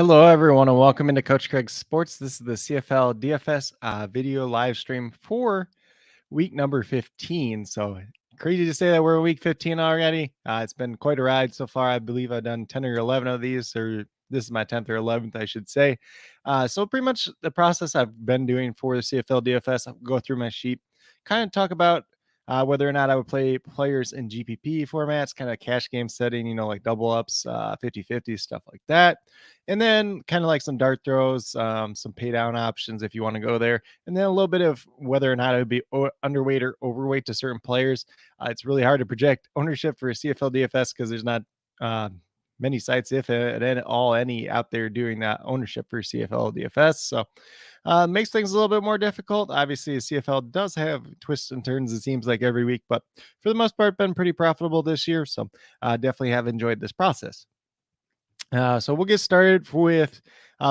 Hello, everyone, and welcome into Coach Craig's Sports. This is the CFL DFS video live stream for week number 15. So crazy to say that we're week 15 already. It's been quite a ride so far. I believe I've done 10 or 11 of these, or this is my 10th or 11th, I should say. So pretty much the process I've been doing for the CFL DFS, I'll go through my sheet, kind of talk about whether or not I would play players in GPP formats, kind of cash game setting, like double ups, 50-50, stuff like that. And then kind of like some dart throws, some pay down options if you want to go there. And then a little bit of whether or not it would be underweight or overweight to certain players. It's really hard to project ownership for a CFL DFS because there's not many sites, if at all any, out there doing that ownership for CFL DFS. So makes things a little bit more difficult. Obviously, CFL does have twists and turns, it seems like, every week, but for the most part, been pretty profitable this year. So definitely have enjoyed this process. So we'll get started with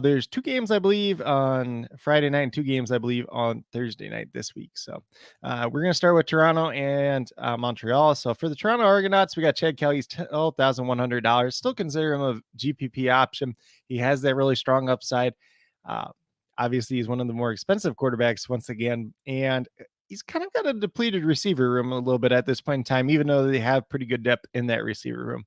there's 2 games, I believe, on Friday night and 2 games, I believe, on Thursday night this week. So we're going to start with Toronto and Montreal. So for the Toronto Argonauts, we got Chad Kelly's $12,100. Still consider him a GPP option. He has that really strong upside. Obviously, he's one of the more expensive quarterbacks once again, and he's kind of got a depleted receiver room a little bit at this point in time, even though they have pretty good depth in that receiver room.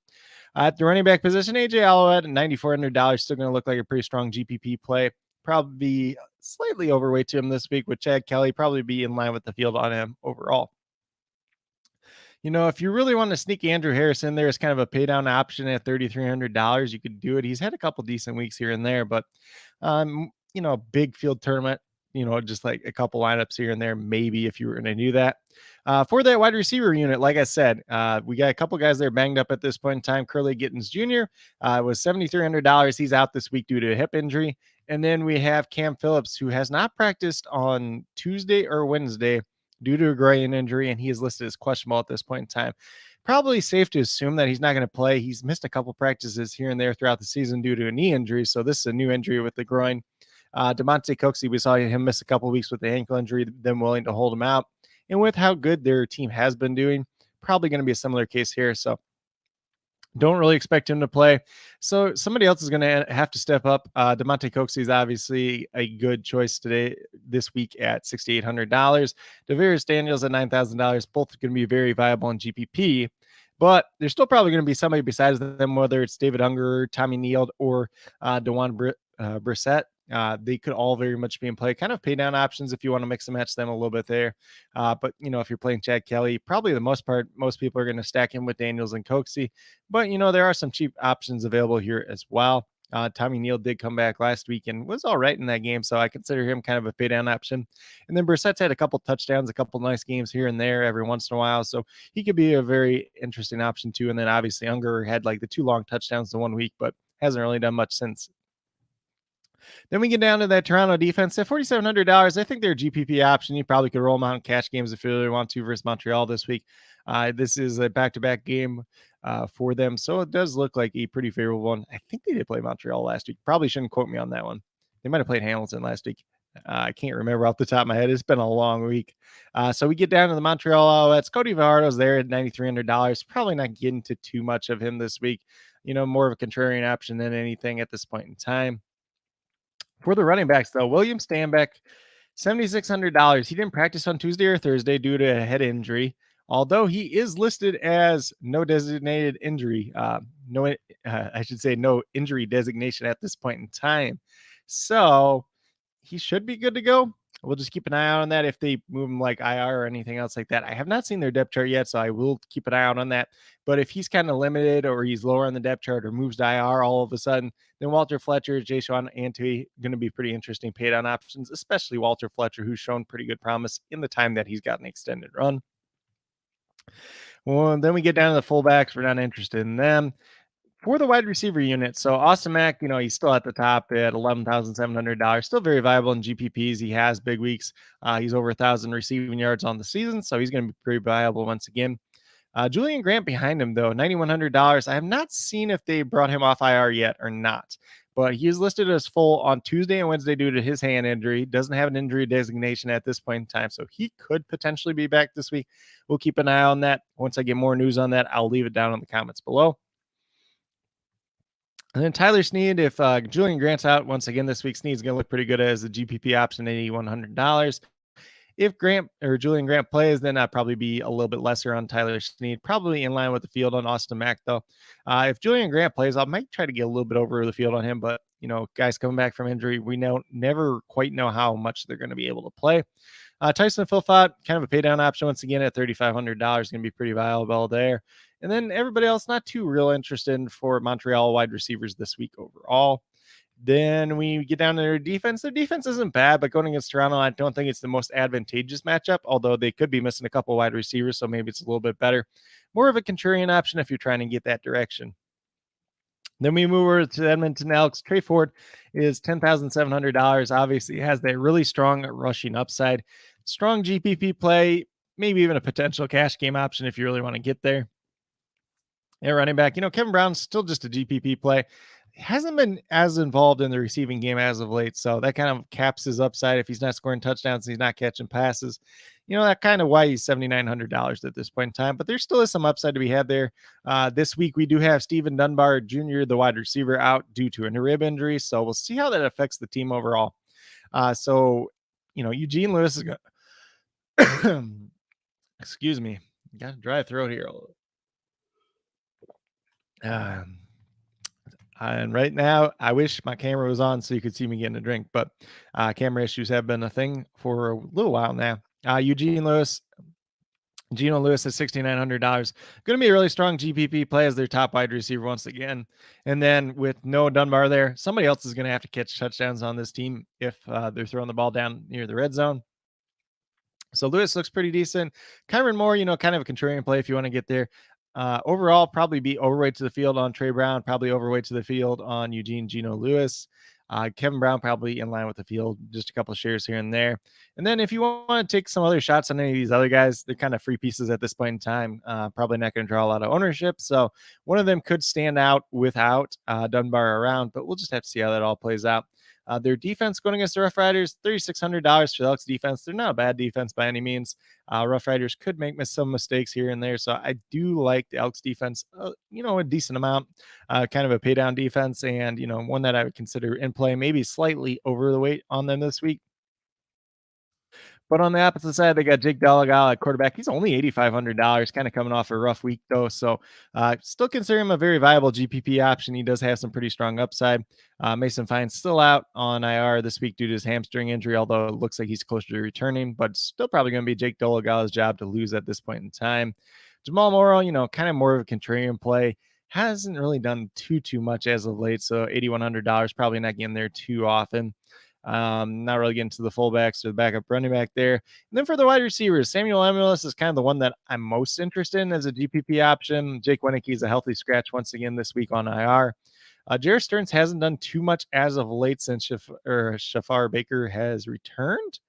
At the running back position, AJ Alouette at $9,400, still going to look like a pretty strong GPP play. Probably be slightly overweight to him this week with Chad Kelly, probably be in line with the field on him overall. If you really want to sneak Andrew Harris in there as kind of a pay down option at $3,300, you could do it. He's had a couple decent weeks here and there, but, a big field tournament, just like a couple lineups here and there, maybe if you were going to do that. For that wide receiver unit, like I said, we got a couple guys there banged up at this point in time. Curly Gittens Jr. Was $7,300. He's out this week due to a hip injury. And then we have Cam Phillips, who has not practiced on Tuesday or Wednesday due to a groin injury, and he is listed as questionable at this point in time. Probably safe to assume that he's not going to play. He's missed a couple practices here and there throughout the season due to a knee injury, so this is a new injury with the groin. Demonte Coxie, we saw him miss a couple weeks with the ankle injury, them willing to hold him out. And with how good their team has been doing, probably going to be a similar case here. So don't really expect him to play. So somebody else is going to have to step up. Demonte Coxie is obviously a good choice this week at $6,800. Devarius Daniels at $9,000. Both are going to be very viable in GPP. But there's still probably going to be somebody besides them, whether it's David Unger, Tommy Neal, or DeJuan Brissett. They could all very much be in play. Kind of pay down options if you want to mix and match them a little bit there. But, if you're playing Chad Kelly, probably the most part, most people are going to stack him with Daniels and Coxie. But, there are some cheap options available here as well. Tommy Neal did come back last week and was all right in that game, so I consider him kind of a pay down option. And then Brissett's had a couple touchdowns, a couple nice games here and there every once in a while, so he could be a very interesting option too. And then obviously Unger had like the 2 long touchdowns in 1 week, but hasn't really done much since. Then we get down to that Toronto defense at $4,700. I think they're a GPP option. You probably could roll them out in cash games if you really want to versus Montreal this week. This is a back-to-back game for them, so it does look like a pretty favorable one. I think they did play Montreal last week. Probably shouldn't quote me on that one. They might have played Hamilton last week. I can't remember off the top of my head. It's been a long week. So we get down to the Montreal Alouettes. Cody Fajardo's there at $9,300. Probably not getting to too much of him this week. More of a contrarian option than anything at this point in time. For the running backs, though, William Stanback, $7,600. He didn't practice on Tuesday or Thursday due to a head injury, although he is listed as no designated injury. No injury designation at this point in time. So he should be good to go. We'll just keep an eye out on that if they move him like IR or anything else like that. I have not seen their depth chart yet, so I will keep an eye out on that. But if he's kind of limited or he's lower on the depth chart or moves to IR all of a sudden, then Walter Fletcher, Jayshon Antwi going to be pretty interesting pay down options, especially Walter Fletcher, who's shown pretty good promise in the time that he's got an extended run. Well, then we get down to the fullbacks. We're not interested in them. For the wide receiver unit, so Austin Mack, he's still at the top at $11,700. Still very viable in GPPs. He has big weeks. He's over 1,000 receiving yards on the season, so he's going to be pretty viable once again. Julian Grant behind him, though, $9,100. I have not seen if they brought him off IR yet or not, but he is listed as full on Tuesday and Wednesday due to his hand injury. Doesn't have an injury designation at this point in time, so he could potentially be back this week. We'll keep an eye on that. Once I get more news on that, I'll leave it down in the comments below. And then Tyler Snead, if Julian Grant's out once again this week, Snead's going to look pretty good as the GPP option at $8,100. If Grant or Julian Grant plays, then I'd probably be a little bit lesser on Tyler Snead, probably in line with the field on Austin Mack, though. If Julian Grant plays, I might try to get a little bit over the field on him, but guys coming back from injury, we never quite know how much they're going to be able to play. Tyson Philpott, kind of a pay down option once again at $3,500, going to be pretty viable there. And then everybody else, not too real interested in for Montreal wide receivers this week overall. Then we get down to their defense. Their defense isn't bad, but going against Toronto, I don't think it's the most advantageous matchup, although they could be missing a couple wide receivers, so maybe it's a little bit better. More of a contrarian option if you're trying to get that direction. Then we move over to Edmonton Elks. Trey Ford is $10,700. Obviously, has that really strong rushing upside. Strong GPP play, maybe even a potential cash game option if you really want to get there. At running back, Kevin Brown's still just a GPP play. Hasn't been as involved in the receiving game as of late, so that kind of caps his upside if he's not scoring touchdowns and he's not catching passes. That kind of why he's $7,900 at this point in time, but there still is some upside to be had there. This week, we do have Stephen Dunbar Jr., the wide receiver, out due to a rib injury, so we'll see how that affects the team overall. Eugene Lewis is going excuse me, got a dry throat here. And right now, I wish my camera was on so you could see me getting a drink, but camera issues have been a thing for a little while now. Geno Lewis at $6,900. Going to be a really strong GPP play as their top wide receiver once again. And then with no Dunbar there, somebody else is going to have to catch touchdowns on this team if they're throwing the ball down near the red zone. So Lewis looks pretty decent. Kyron Moore, kind of a contrarian play if you want to get there. Overall, probably be overweight to the field on Trey Brown, probably overweight to the field on Geno Lewis. Kevin Brown probably in line with the field, just a couple of shares here and there. And then if you want to take some other shots on any of these other guys, they're kind of free pieces at this point in time. Probably not going to draw a lot of ownership. So one of them could stand out without Dunbar around, but we'll just have to see how that all plays out. Their defense going against the Rough Riders, $3,600 for the Elks defense. They're not a bad defense by any means. Rough Riders could make some mistakes here and there. So I do like the Elks defense, a decent amount, kind of a pay down defense and, one that I would consider in play, maybe slightly over the weight on them this week. But on the opposite side, they got Jake Delagal at quarterback. He's only $8,500, kind of coming off a rough week, though. So still consider him a very viable GPP option. He does have some pretty strong upside. Mason Fine's still out on IR this week due to his hamstring injury, although it looks like he's closer to returning, but still probably going to be Jake Delagal's job to lose at this point in time. Jamal Morrow, kind of more of a contrarian play. Hasn't really done too much as of late. So $8,100, probably not getting there too often. Not really getting to the fullbacks or the backup running back there. And then for the wide receivers, Samuel Emilus is kind of the one that I'm most interested in as a GPP option. Jake Winicky is a healthy scratch once again this week on IR. Jarrett Stearns hasn't done too much as of late since Shafar Baker has returned.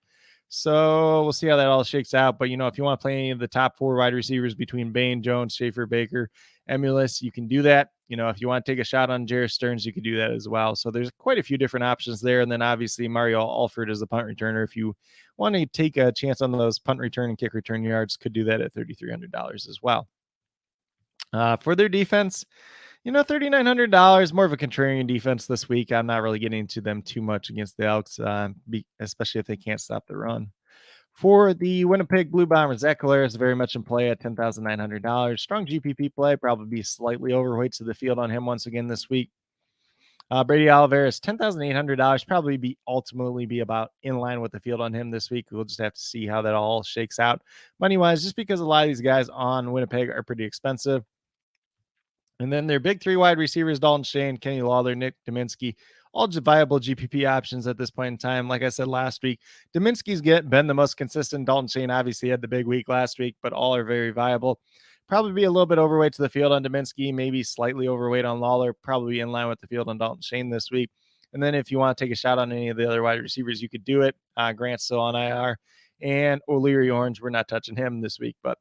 So we'll see how that all shakes out. But, if you want to play any of the top four wide receivers between Bain, Jones, Schaefer, Baker, Emulus, you can do that. If you want to take a shot on Jarrett Stearns, you could do that as well. So there's quite a few different options there. And then obviously Mario Alford is the punt returner. If you want to take a chance on those punt return and kick return yards, could do that at $3,300 as well. For their defense, $3,900, more of a contrarian defense this week. I'm not really getting to them too much against the Elks, especially if they can't stop the run. For the Winnipeg Blue Bombers, Zach Collaros is very much in play at $10,900. Strong GPP play, probably be slightly overweight to the field on him once again this week. Brady Oliveira, $10,800, probably ultimately be about in line with the field on him this week. We'll just have to see how that all shakes out money-wise, just because a lot of these guys on Winnipeg are pretty expensive. And then their big three wide receivers, Dalton Shane, Kenny Lawler, Nick Dominski, all viable GPP options at this point in time. Like I said last week, Dominski's been the most consistent. Dalton Shane obviously had the big week last week, but all are very viable. Probably be a little bit overweight to the field on Dominski, maybe slightly overweight on Lawler, probably in line with the field on Dalton Shane this week. And then if you want to take a shot on any of the other wide receivers, you could do it. Grant's still on IR. And O'Leary Orange, we're not touching him this week, but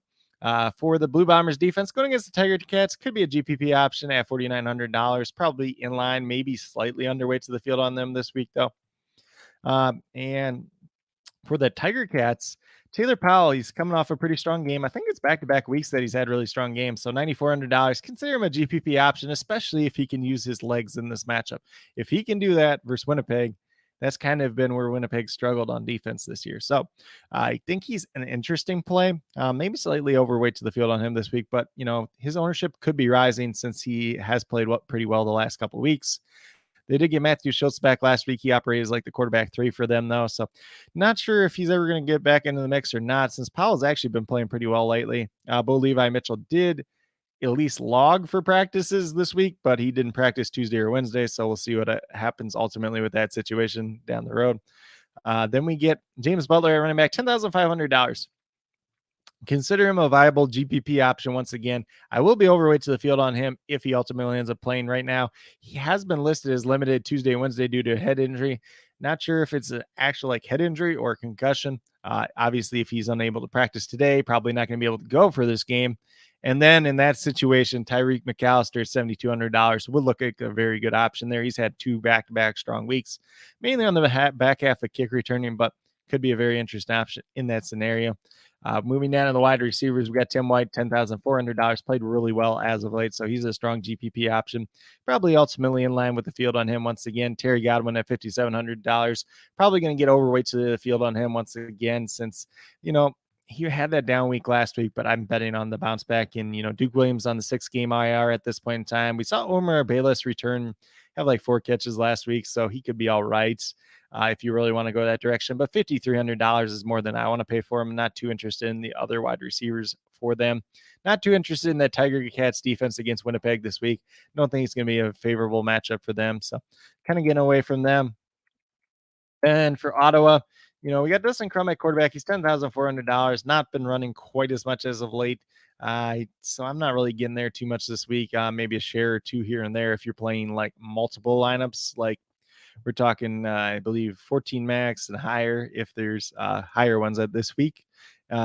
for the Blue Bombers defense, going against the Tiger Cats could be a GPP option at $4,900. Probably in line, maybe slightly underweight to the field on them this week, though. And for the Tiger Cats, Taylor Powell, he's coming off a pretty strong game. I think it's back-to-back weeks that he's had really strong games. So $9,400. Consider him a GPP option, especially if he can use his legs in this matchup. If he can do that versus Winnipeg, that's kind of been where Winnipeg struggled on defense this year. So I think he's an interesting play. Maybe slightly overweight to the field on him this week, but his ownership could be rising since he has played pretty well the last couple of weeks. They did get Matthew Schultz back last week. He operated as like the quarterback 3 for them, though. So not sure if he's ever going to get back into the mix or not, since Powell's actually been playing pretty well lately. Bo Levi Mitchell did at least log for practices this week, but he didn't practice Tuesday or Wednesday. So we'll see what happens ultimately with that situation down the road. Then we get James Butler at running back, $10,500. Consider him a viable GPP option once again. I will be overweight to the field on him if he ultimately ends up playing right now. He has been listed as limited Tuesday and Wednesday due to a head injury. Not sure if it's an actual like head injury or concussion. Obviously, if he's unable to practice today, probably not going to be able to go for this game. And then in that situation, Tyreek McAllister, $7,200 would look like a very good option there. He's had 2 back-to-back strong weeks, mainly on the back half of kick returning, but could be a very interesting option in that scenario. Moving down to the wide receivers, we got Tim White, $10,400, played really well as of late, so he's a strong GPP option. Probably ultimately in line with the field on him once again. Terry Godwin at $5,700, probably going to get overweight to the field on him once again, since he had that down week last week, but I'm betting on the bounce back. And Duke Williams on the 6-game IR at this point in time. We saw Omer Bayless return, have like 4 catches last week, so he could be all right. If you really want to go that direction. But $5,300 is more than I want to pay for him. I'm not too interested in the other wide receivers for them. Not too interested in that Tiger Cats defense against Winnipeg this week. Don't think it's going to be a favorable matchup for them. So kind of getting away from them. And for Ottawa, we got Dustin Crum at quarterback. He's $10,400. Not been running quite as much as of late. So I'm not really getting there too much this week. Maybe a share or 2 here and there if you're playing like multiple lineups, like we're talking, I believe, 14 max and higher if there's higher ones at this week.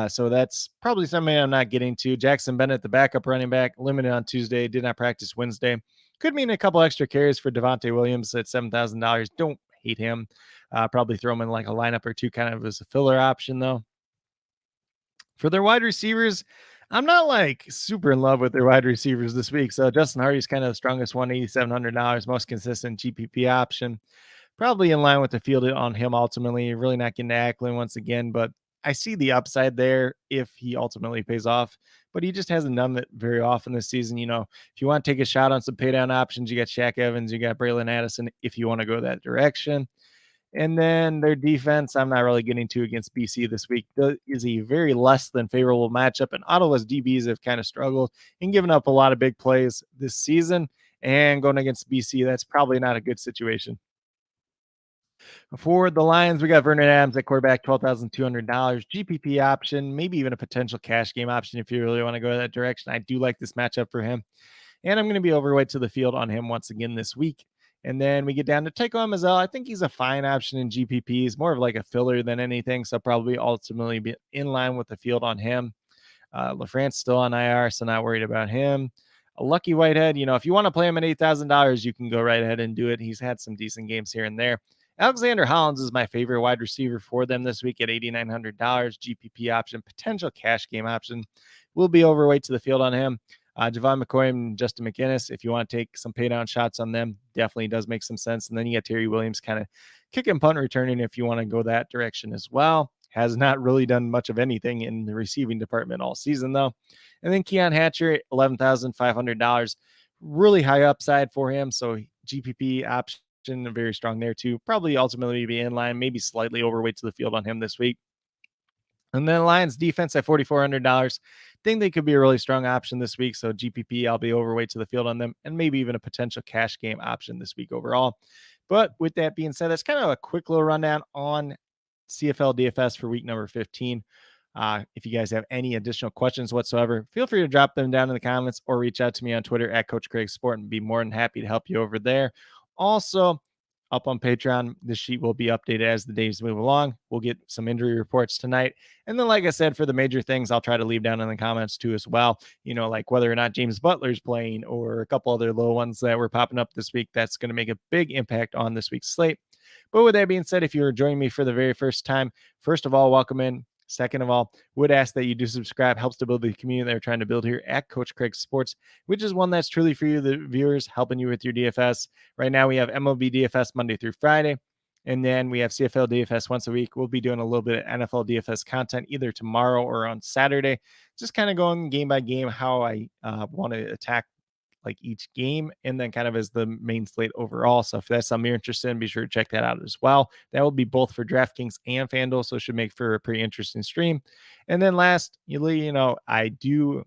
So that's probably something I'm not getting to. Jackson Bennett, the backup running back, limited on Tuesday, did not practice Wednesday. Could mean a couple extra carries for Devontae Williams at $7,000. Don't hate him. Probably throw him in like a lineup or 2 kind of as a filler option, though. For their wide receivers, I'm not like super in love with their wide receivers this week. So Justin Hardy's kind of the strongest one, $8,700, most consistent GPP option. Probably in line with the field on him ultimately. Really not getting to Ackland once again, but I see the upside there if he ultimately pays off. But he just hasn't done that very often this season. If you want to take a shot on some pay down options, you got Shaq Evans, you got Braylon Addison, if you want to go that direction. And then their defense, I'm not really getting to against BC this week. There is a very less than favorable matchup, and Ottawa's DBs have kind of struggled and given up a lot of big plays this season. And going against BC, that's probably not a good situation. For the Lions, we got Vernon Adams at quarterback, $12,200. GPP option, maybe even a potential cash game option if you really want to go that direction. I do like this matchup for him. And I'm going to be overweight to the field on him once again this week. And then we get down to Tycho Mazel. I think he's a fine option in GPP. He's more of like a filler than anything. So probably ultimately be in line with the field on him. LaFrance's still on IR, so not worried about him. A Lucky Whitehead, if you want to play him at $8,000, you can go right ahead and do it. He's had some decent games here and there. Alexander Hollins is my favorite wide receiver for them this week at $8,900. GPP option, potential cash game option. We'll be overweight to the field on him. Javon McCoy and Justin McInnes, if you want to take some pay down shots on them, definitely does make some sense. And then you got Terry Williams kind of kick and punt returning if you want to go that direction as well. Has not really done much of anything in the receiving department all season, though. And then Keon Hatcher, $11,500. Really high upside for him. So GPP option very strong there, too. Probably ultimately be in line, maybe slightly overweight to the field on him this week. And then Lions defense at $4,400. Think they could be a really strong option this week. So GPP, I'll be overweight to the field on them, and maybe even a potential cash game option this week overall. But with that being said, that's kind of a quick little rundown on CFL DFS for week number 15. If you guys have any additional questions whatsoever, feel free to drop them down in the comments or reach out to me on Twitter at Coach Craig Sport and be more than happy to help you over there. Also, up on Patreon, this sheet will be updated as the days move along. We'll get some injury reports tonight. And then, like I said, for the major things, I'll try to leave down in the comments too as well. Like whether or not James Butler's playing or a couple other little ones that were popping up this week. That's going to make a big impact on this week's slate. But with that being said, if you're joining me for the very first time, first of all, welcome in. Second of all, would ask that you do subscribe. Helps to build the community that we're trying to build here at Coach Craig Sports, which is one that's truly for you, the viewers, helping you with your DFS. Right now, we have MLB DFS Monday through Friday. And then we have CFL DFS once a week. We'll be doing a little bit of NFL DFS content either tomorrow or on Saturday. Just kind of going game by game how I want to attack like each game, and then kind of as the main slate overall. So if that's something you're interested in, be sure to check that out as well. That will be both for DraftKings and FanDuel, so it should make for a pretty interesting stream. And then last, I do,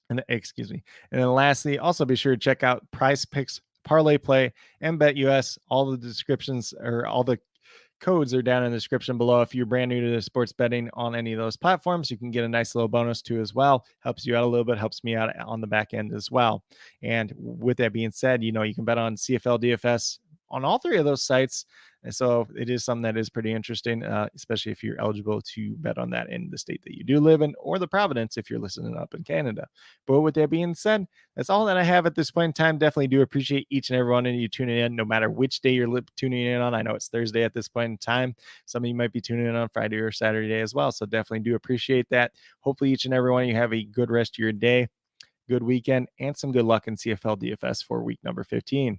and excuse me. And then lastly, also be sure to check out Prize Picks, Parlay Play, and BetUS. All the descriptions or all the codes are down in the description below. If you're brand new to the sports betting on any of those platforms, you can get a nice little bonus too as well. Helps you out a little bit, helps me out on the back end as well. And with that being said, you can bet on CFL DFS on all three of those sites. And so it is something that is pretty interesting, especially if you're eligible to bet on that in the state that you do live in, or the Providence if you're listening up in Canada. But with that being said, that's all that I have at this point in time. Definitely do appreciate each and every one of you tuning in, no matter which day you're tuning in on. I know it's Thursday at this point in time. Some of you might be tuning in on Friday or Saturday as well. So definitely do appreciate that. Hopefully each and every one of you have a good rest of your day, good weekend, and some good luck in CFL DFS for week number 15.